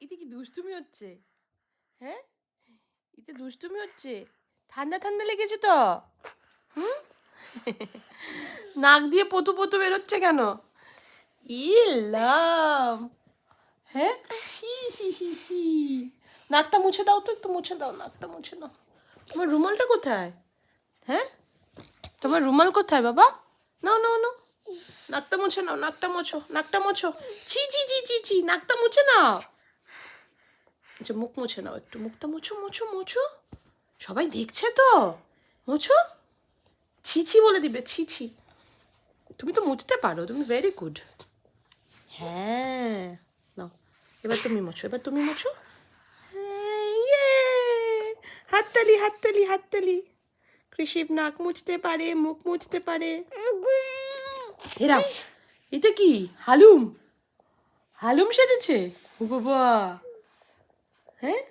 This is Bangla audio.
এতে কি দুষ্টুমি হচ্ছে? হ্যাঁ, এতে দুষ্টুমি হচ্ছে। ঠান্ডা ঠান্ডা লেগেছে তো। হুম, নাক দিয়ে পতু পতু বেরোচ্ছে কেন? ইলাম, হ্যাঁ, সি সি সি সি। নাকটা মুছে দাও তো, একটু মুছে দাও, নাকটা মুছে দাও। তোমার রুমালটা কোথায়? হ্যাঁ, তোমার রুমাল কোথায় বাবা? নাও নাও নাও, নাকটা মুছে নাও, নাকটা মোছো, নাকটা মোছো। ছি ছি ছি ছি ছি, নাকটা মুছে নাও। আচ্ছা, মুখ মুছে নাও, একটু মুখটা মুছো মুছো মুছো। সবাই দেখছে তো, মুছো। ছি ছি বলে দিবে, ছি ছি। তুমি তো মুছতে পারো, তুমি ভেরি গুড। হ্যাঁ, নাও, এবার তুমি মোছো, এবার তুমি মোছো। হ্যাঁ, ইয়ে, হাততালি হাততালি হাততালি। কৃষিব নাক মুছতে পারে, মুখ মুছতে পারে। এরাও, এটা কি হালুম? হালুম সেজেছে? ও বাবা, হ্যাঁ।